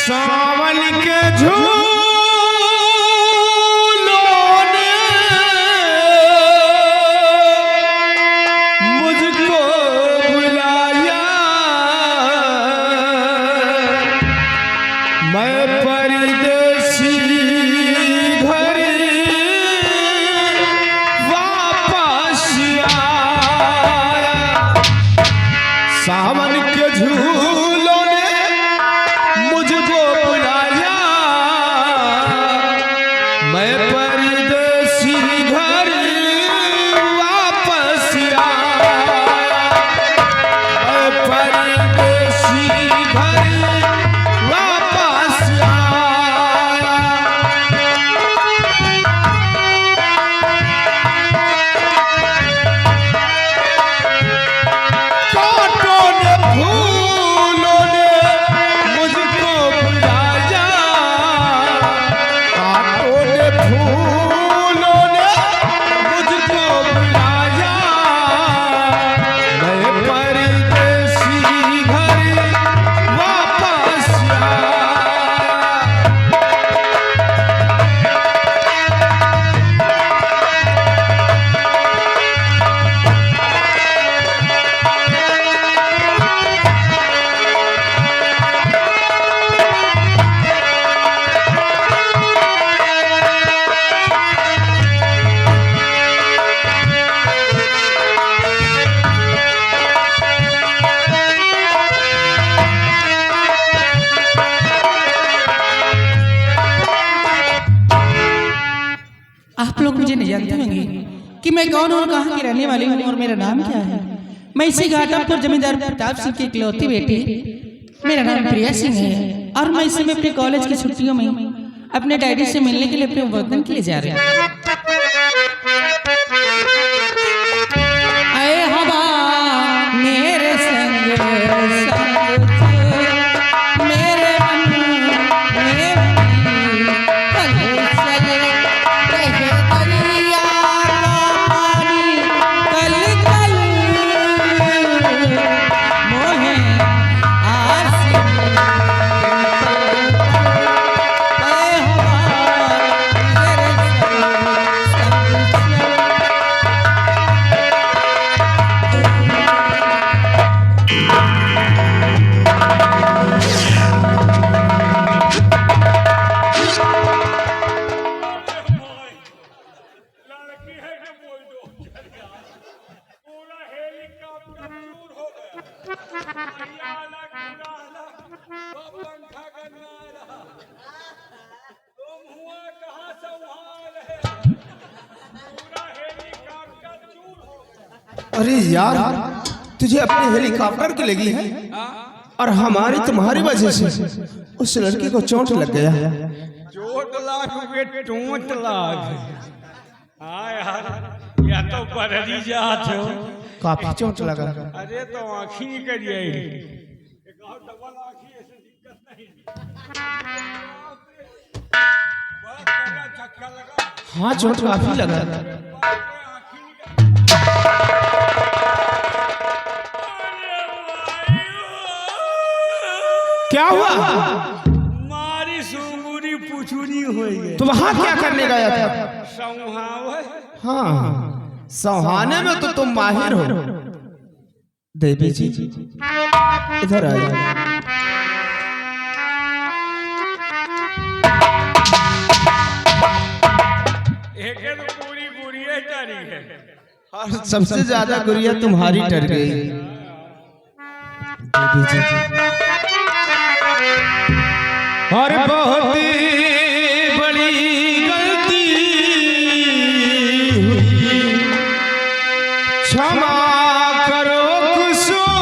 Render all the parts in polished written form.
सावन के झूलों ने मुझको बुलाया, मैं परदेसी घर वापस आया। सावन के झूलों ने मुझको बुलाया, मैं परदेसी घर वापस आया, मैं परदेसी घर वापस आया। कांटों ने फूलों ने मुझको बुलाया, कांटों ने फूलों ने मुझको बुलाया, मैं परदेसी घर वापस आया। आप लोग मुझे नहीं जानते होंगे कि मैं कौन हूँ, कहाँ की रहने वाली हूँ और मेरा नाम क्या है। मैं इसी घाटापुर जमींदार प्रताप सिंह की इकलौती बेटी, मेरा नाम प्रिया सिंह है और मैं इस समय अपने कॉलेज की छुट्टियों में अपने डैडी से मिलने के लिए अपने वतन के लिए जा रही हूँ। आए हवा मेरे संग मेरे मन में कल चले रहे दरिया पानी, कल कल मोहे आसिम आए हवा मेरे संग लड़की है कि बोल दो पूरा हेलीकॉप्टर चूर हो गया। वो पंखा करना रहा, तुम हुआ कहाँ से वहाँ रहे, पूरा हेलीकॉप्टर चूर हो गया। अरे यार, तुझे अपने हेलीकॉप्टर की लगी है और हमारी तुम्हारी वजह से उस लड़की को चोट लग गया। चोट लाख के टोट लाख। हाँ यार, या तो बररी जात हो। काफी चोट लगा। अरे तो आँखी नहीं करिए, एक और डबल आँखी ऐसे दिक्कत नहीं। बड़ा तगड़ा झटका लगा। हाँ, चोट काफी लगा। आँखी नहीं क्या हुआ? मारी सुंगुरी पुछुरी हो गई। तो वहाँ क्या करने गया था? संहावे हाँ, सौहाने में तो तुम माहिर हो। देवी जी इधर आइए। एक तो पूरी गुड़िया डरी है। और सबसे ज्यादा गुड़िया तुम्हारी डर गई। देवी जी और बहुत बड़ी गलती हुई, क्षमा करो कुसुम,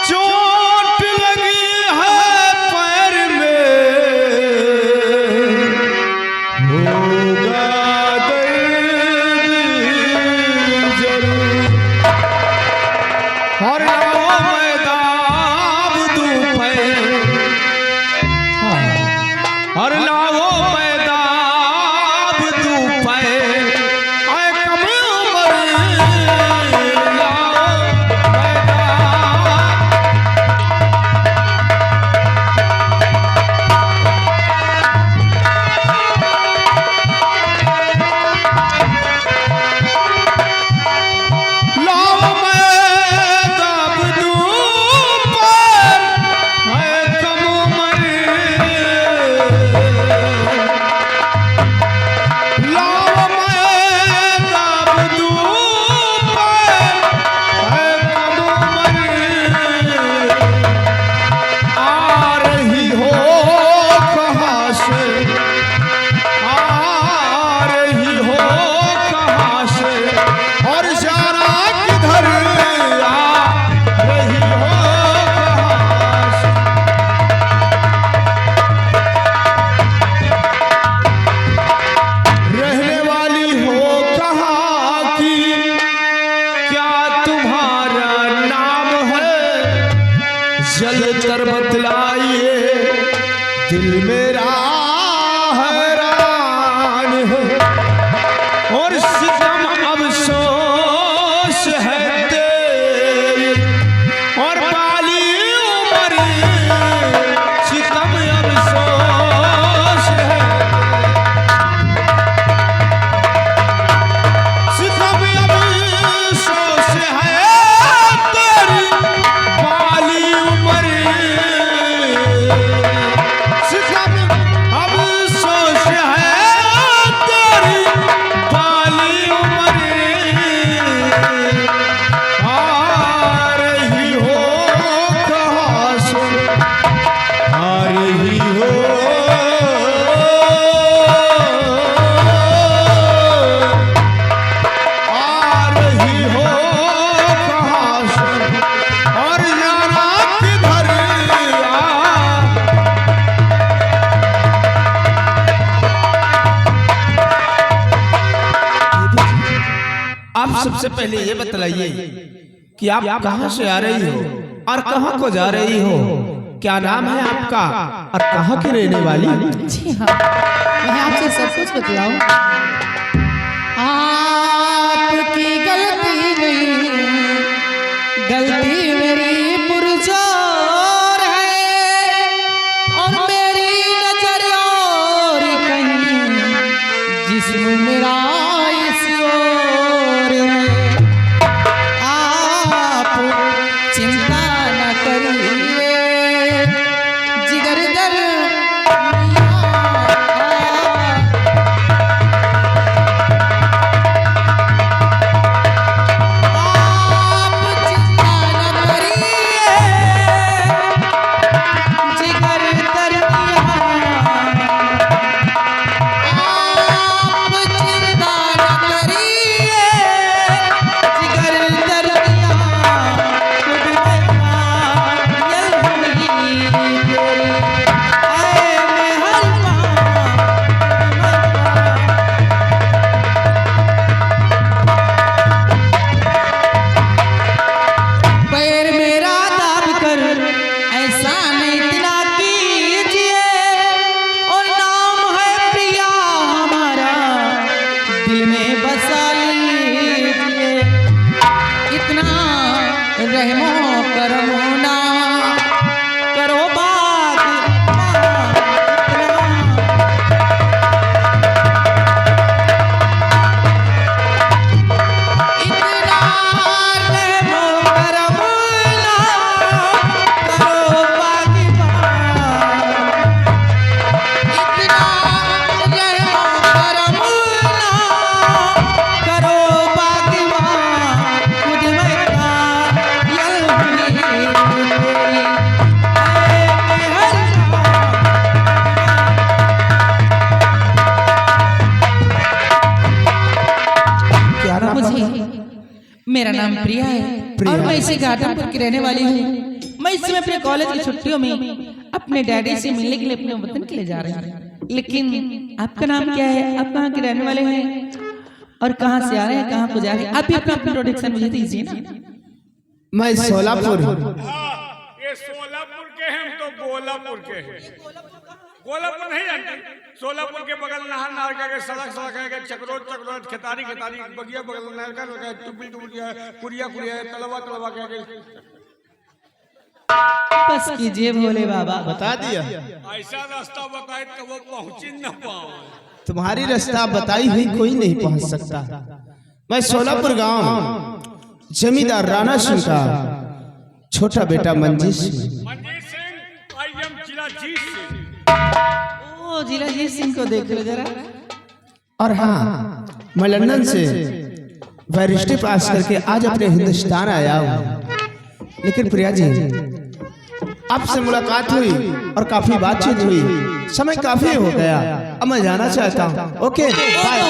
चोट लगी है पैर में, होगा दर्द जरूर। और मैदान बेहतर बतलाइए, दिल मेरा हैरान है और सितम अफसोस है तेरी और बाली उम्र सितम अफसोस है, सितम अफसोस है तेरी बाली उम्र, सितम अफसोस है तेरी बाली उम्र। आ रही हो कहाँ से, आ रही हो, आ रही हो कहाँ से और जाना किधर। आप सबसे पहले ये बतलाइए कि आप कहाँ से आ रही हो और कहाँ को जा रही हो, क्या नाम है आपका और कहाँ की रहने वाली। जी हाँ, मैं आपसे सब कुछ बतलाऊं। आपकी गलती नहीं, गलती मेरी पुरजोर है और मेरी नजर और कहीं, जिस्म मेरा इस ओर है। आप चिंता न करिए, जिगर दर मेरा नाम प्रिया है और मैं इसी घाटमपुर की रहने वाली हूँ। मैं इस समय अपने कॉलेज की छुट्टियों में अपने डैडी से मिलने के लिए अपने वतन के लिए जा रही हूँ। लेकिन आपका नाम क्या है, आप कहाँ के रहने वाले हैं और कहाँ से आ रहे हैं, कहाँ को जा रहे हैं, आप भी अपना इंट्रोडक्शन मुझे दीजिए ना। मैं सोलापुर। ये सोलापुर के हैं, हम तो गोलापुर के हैं। गोलापुर नहीं जानते, सोलापुर के बगल नहर नहर के सड़क सड़क है, चक्रोट चक्रोट, खेतारी खेतारी, बगिया बगल नहर का लगा, टुपी टुपी है, कुरिया कुरिया है, तलवा तलवा के बस कीजिए भोले बाबा। बता दिया, ऐसा रास्ता बताए तो वो पहुंच ही न पाओ। तुम्हारी रास्ता बताई हुई कोई नहीं पहुंच सकता। मैं सोलापुर गांव जमींदार राणा सिंह का छोटा बेटा मंजीत सिंह। मंजीत सिंह, आई एम जिला जीत सिंह। ओ जिला जीत सिंह को देख लो जरा। और हाँ, मैं लंदन से बैरिस्टर पास करके आज अपने हिंदुस्तान आया हूँ। लेकिन प्रिया जी, आपसे मुलाकात हुई और काफी बातचीत हुई, समय काफी हो गया, अब मैं जाना चाहता हूँ। Okay bye.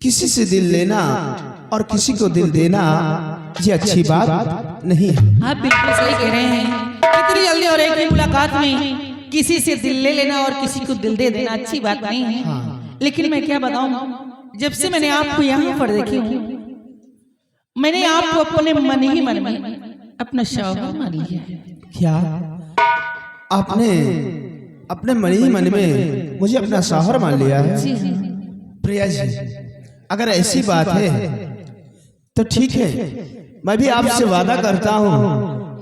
किसी से दिल लेना और किसी को दिल देना ये अच्छी बात नहीं है। आप बिल्कुल सही कह रहे हैं। इतनी जल्दी और एक ही मुलाकात में किसी से दिल ले लेना और किसी को दिल दे देना अच्छी बात नहीं है। हाँ। लेकिन मैं क्या बताऊं, जब से मैंने आपको यहाँ पर देखी हूँ, मैंने आपको अपने मन ही मन में अपना शौहर मान लिया है। क्या आपने अपने मन ही मन में मुझे अपना शौहर मान लिया है? जी हाँ। प्रिया जी, अगर ऐसी बात है तो ठीक है, मैं भी आपसे वादा करता हूँ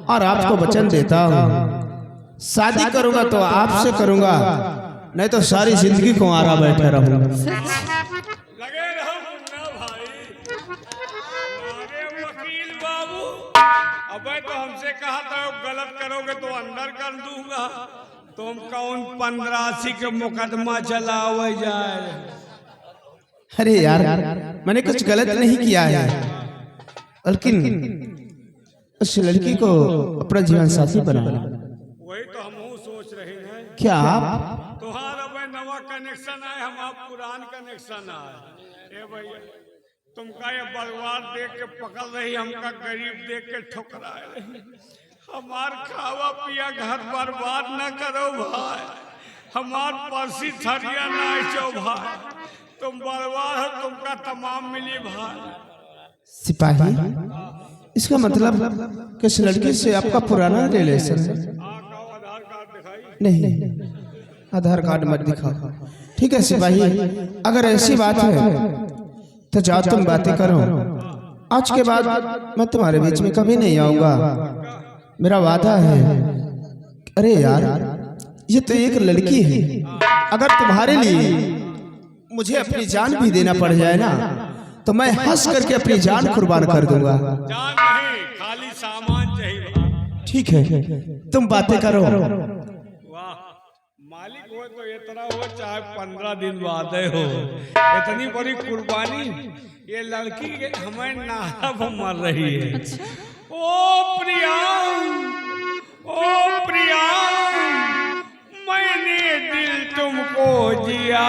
और आपको वचन देता हूँ, शादी करूंगा तो आपसे करूंगा, नहीं तो सारी जिंदगी को आरा बैठा रहूंगा। लगे रहो मुन्ना भाई। अरे वकील बाबू, अबे तो हमसे कहा था गलत करोगे तो अंदर कर दूंगा। तुम कौन 1580 के मुकदमा चलावे जाए? अरे यार, मैंने कुछ गलत नहीं किया है, लेकिन उस लड़की को अपना जीवन साथी बनाना। वही तो हम सोच रहे हैं। क्या आप तुम्हारा भाई नवा कनेक्शन आए, हम आप पुरान कनेक्शन आए। ए भैया, तुमका ये बर्बाद देख के पकड़ रही, हमका गरीब देख के ठुकराए रही। हमार खावा पिया घर बर्बाद न करो भाई, हमार परसी थरिया नाचो भाई। तुम बर्बाद हो, तुमका तमाम मिली भाई। सिपाही, इसका मतलब कि इस लड़की से आपका पुराना रिलेशन है? आधार कार्ड दिखाई। नहीं, आधार कार्ड मत दिखाओ। ठीक है सिपाही, अगर ऐसी बात है तो जाओ तुम बातें करो। आज के बाद मैं तुम्हारे बीच में कभी नहीं आऊंगा, मेरा वादा है। अरे यार, ये तो एक लड़की है, अगर तुम्हारे लिए मुझे अपनी जान भी देना पड़ जाए ना, तो मैं हंस करके अपनी जान कुर्बान कर दूंगा। जान नहीं, खाली सामान चाहिए। ठीक है, तुम बातें करो। वाह, मालिक हो तो इतना हो, चाहे 15 दिन बाद हो, इतनी बड़ी कुर्बानी। ये लड़की के हमें नारा मर रही है। ओ प्रिया, ओ प्रिया, मैंने दिल तुमको दिया।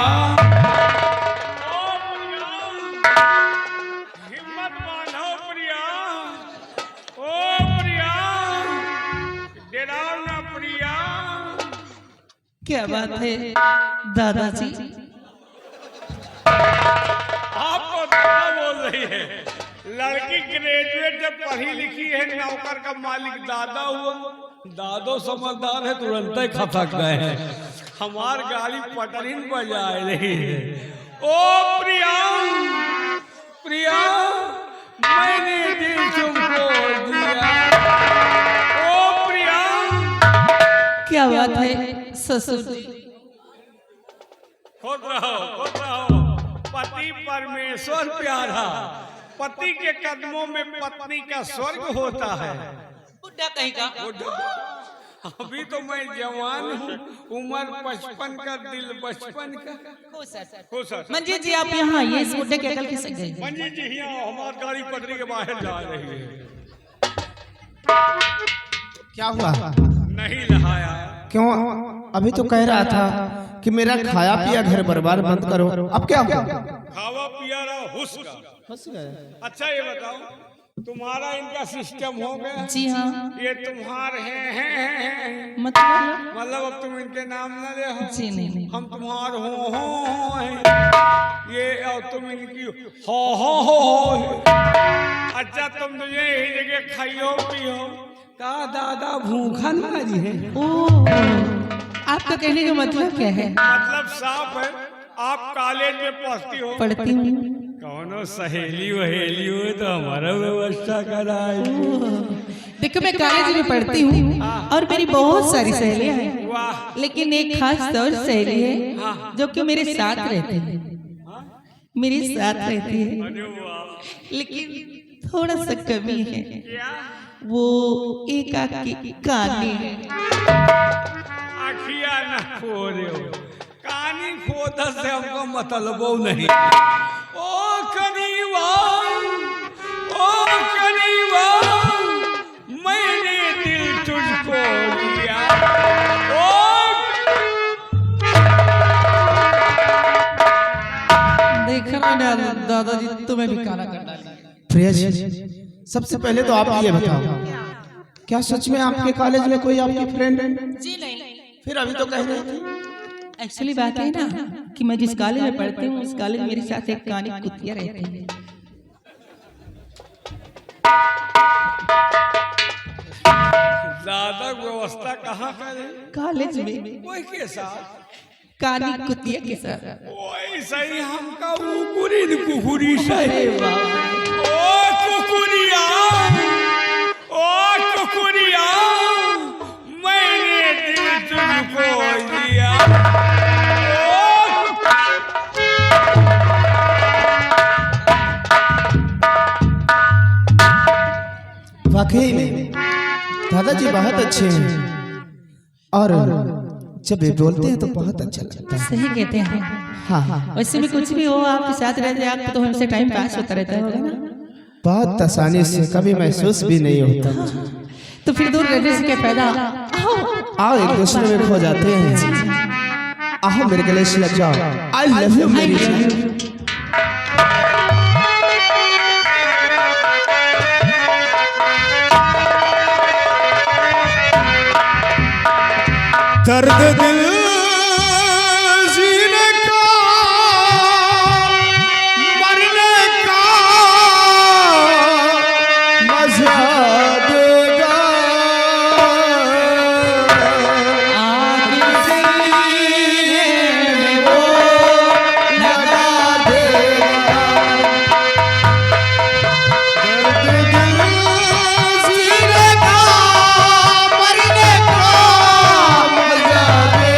हिम्मत बांधो प्रिया, ओ प्रिया, डराओ ना प्रिया। क्या बात है दादाजी, आपको क्या बोल रही है? लड़की ग्रेजुएट जब पढ़ी लिखी है, नौकर का मालिक दादा हुआ। दादो समझदार है, तुरंत ही खटक गए हैं। हमार गाड़ी पटरीन बजा रही है। ओ प्रिया, प्रिया, मैंने दिल तुमको दिया। ओ प्रिया, क्या बात है ससुर जी। खुद रहो, खुद रहो। पति परमेश्वर प्यारा, पति के कदमों में पत्नी का स्वर्ग होता है। बुड्ढा कहीं का। अभी तो मैं जवान हूँ, उम्र 55 का, दिल 55 का। खुश है। मंजीत जी आप यहाँ आइए, इस बुड्ढे के अकल किससे गए? मंजीत जी यहाँ, हमारी गाड़ी पटरी के बाहर जा रही है। क्या हुआ? नहीं लहाया। क्यों? अभी तो कह रहा था कि मेरा खाया पिया घर बर्बाद मत करो, अब क्या हुआ? खावा पिया रहा हुस्न का। अच्छा ये बताओ, तुम्हारा इनका सिस्टम हो गया? जी हाँ। ये तुम्हारे हैं मतलब अब तुम इनके नाम न ले हो। जी नहीं। हम तुम्हार हो हैं। ये और तुम इनकी हो। अच्छा तुम तो ये ही जगह खाइयो पियो। का दादा भूखा ना जी है? ओह, आपका कहने का मतलब क्या है? मतलब साफ है, आप कॉलेज में पढ़ती हो? पढ़ती हूँ। कौनो सहेली वहेली हो तो हमारा व्यवस्था कराई। देखो मैं कॉलेज में पढ़ती हूँ और मेरी बहुत सारी सहेलियाँ हैं, वाह, लेकिन एक खास तौर सहेली है जो कि मेरे साथ रहती है, मेरे साथ रहती है, अरे वाह। लेकिन थोड़ा सा कमी है। क्या? वो एक आँख काली है। आखिया ना खो रहे हो, कानी खोदा से हमको मतलब नहीं। ओ करीबा, ओ करीबा, मैंने दिल तुझको दिया। देखा मैंने दादाजी तुम्हें भी काला कर डाला। प्रिया जी, सबसे पहले तो आप ये बताओ, क्या सच में आपके कॉलेज में कोई आपकी फ्रेंड है? जी नहीं। फिर अभी तो कह रहे थे। एक्चुअली बात है ना कि मैं जिस कॉलेज में पढ़ती हूँ उस कॉलेज में मेरे साथ एक कानी कुतिया रहती है। ज्यादा व्यवस्था कहाँ करे? कॉलेज में कोई के साथ? कानी कुतिया के साथ। वैसे ही हमका कुकुरी न कुकुरी से। अरे बाप रे। ओ कुकुरिया, ओ कुकुरिया, मैंने दिल तुझको दिया। वाकई में दादाजी बहुत अच्छे हैं और जब ये बोलते हैं तो बहुत अच्छा लगता है। सही कहते हैं। हाँ हाँ, वैसे भी कुछ भी हो आपके साथ रहते आप तो हमसे टाइम पास होता रहता होगा ना। बहुत आसानी से, कभी महसूस भी नहीं होता। तो फिर दूर रहने से क्या फायदा। आओ एक दूसरे में खो जाते हैं। आओ मेरे गले से लग जाओ। आई लव यू मेरी जान। दर्द दिल जीने का, मरने का मजा देगा। जीने का, मरने का मजा दे।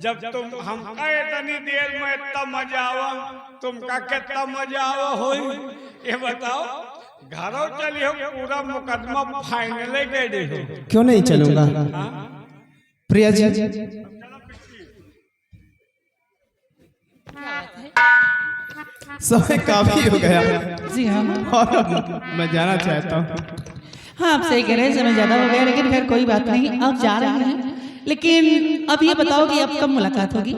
जब तुम हमका इतनी देर में इतना मजा आवा, तुमका कितना मजा आवा हो ये बताओ। घरों चली हो पूरा मुकदमा फाइनल कर दे हो। क्यों नहीं चलूंगा प्रिया जी? समय काफी हो गया जी हाँ और मैं जाना चाहता हूँ। हाँ आप सही कह रहे हैं, समय ज्यादा हो गया, लेकिन खैर कोई बात नहीं, अब जा रहे हैं। लेकिन अब ये बताओ कि अब कब मुलाकात होगी?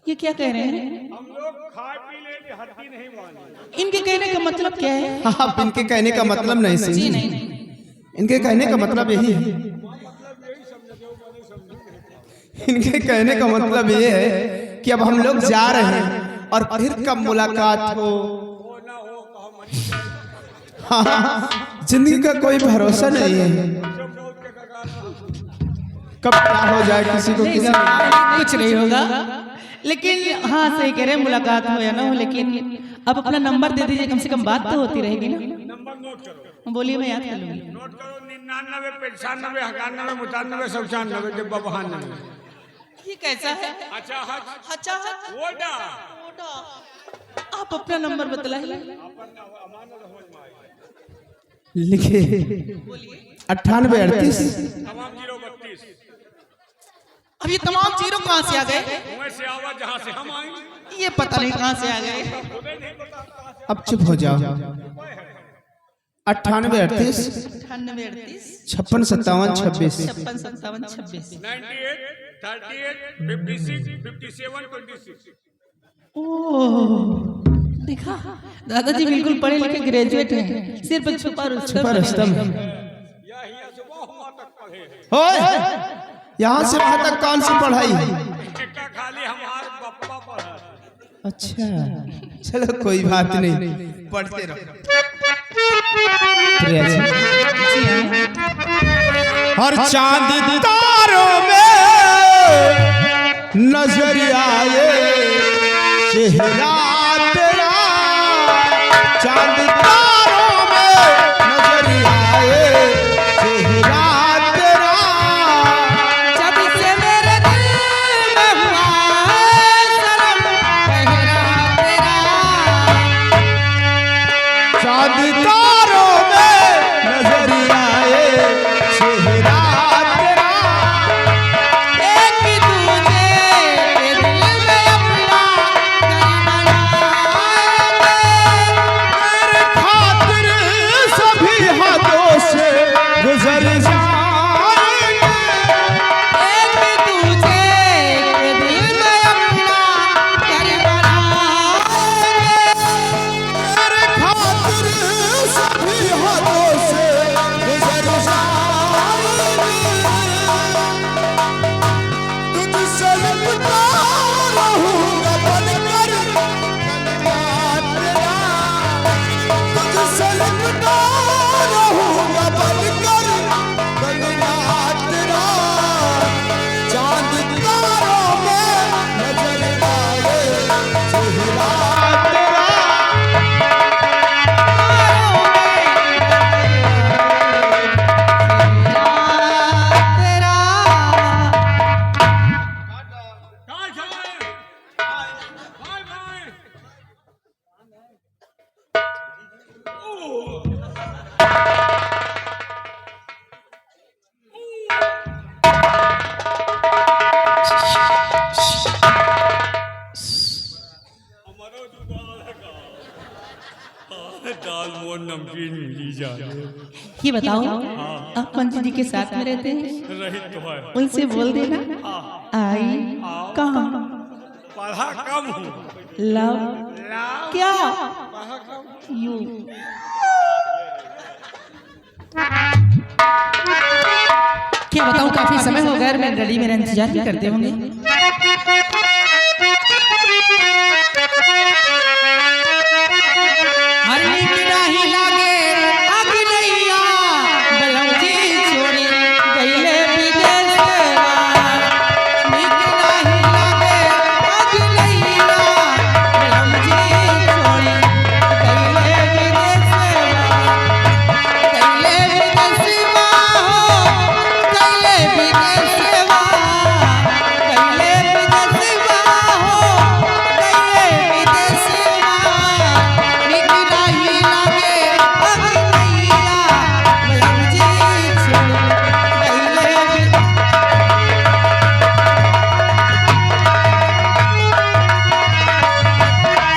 ये क्या कह रहे हैं? हम लोग खा पी ले हड्डी नहीं माने। इनके कहने का मतलब क्या है? आप इनके कहने का मतलब नहीं जी सिंह, नहीं, इनके कहने का मतलब यही है। इनके कहने का मतलब ये है कि अब हम लोग जा रहे हैं और फिर कब मुलाकात हो, हाँ, जिंदगी का कोई भरोसा नहीं है, कब क्या हो जाए किसी को किसी कुछ नहीं होगा। लेकिन हाँ सही कह रहे हैं, मुलाकात हो या ना हो, लेकिन अब अपना नंबर दे दीजिए, कम से कम बात तो होती रहेगी ना। नंबर नोट करो। बोलिए मैं याद कर लूंगी। नोट करो 99 95 91 95 95 डिब्बा 92। ये कैसा है? अच्छा हज अच्छा वोडा आप अपना नंबर बतलाइए। लिखे 98 38 तमाम 032। अब ये तमाम जीरो कहाँ से आ गए? मुंह से आवा जहाँ से हम आए, ये पता नहीं कहाँ से आ गए। अब चुप हो जाओ। 98 38 98 38 56 57 26 56 57 26। 98 38 56 57 26। ओह देखा, दादाजी बिल्कुल पढ़े लिखे ग्रेजुएट हैं, सिर्फ छुपा छुपा रुस्तम। रुस्तम यहाँ से वहाँ तक पढ़े, होए, यहाँ से वहां तक कौन सी पढ़ाई? टिक्का खाली हमार बप्पा पढ़ा। अच्छा चलो कोई बात नहीं, पढ़ते रहो। प्रिया जी, हर चांद तारों में नजर आए चेहरा तेरा, चांद तारों में नजर आए चेहरा तेरा, जब से मेरे दिल में हुआ सनम पहरा तेरा, चांद तारों में नजर आए चेहरा तेरा, एक दूजे के दिल में अपना घर बनाएंगे, मेरे खातिर सभी हाथों से गुजर जाएंगे, एक दूजे के दिल में अपना घर बनाएंगे, मेरे खातिर सभी हाथों से गुजर जाएंगे, तुझसे लिपटा रहूंगा बनकर कलमा तेरा, तुझसे लिपटा रहूंगा बनकर कलमा तेरा, चांद तारों में नजर आए चेहरा तेरा, तेरा कहाँ जाए? Bye bye. हमारा जुबान है का दाल मोहन नमकीन मिली जाए। ये बताओ, आप पंडित जी के साथ में रहते हैं? रही तो है, उनसे बोल देना आई कहाँ पढ़ा कम हूँ, लव लाभ क्या पढ़ा कम। यू। क्या बताऊँ, काफी समय हो गया, मैं रेडी मेरा इंतजार भी करते होंगे।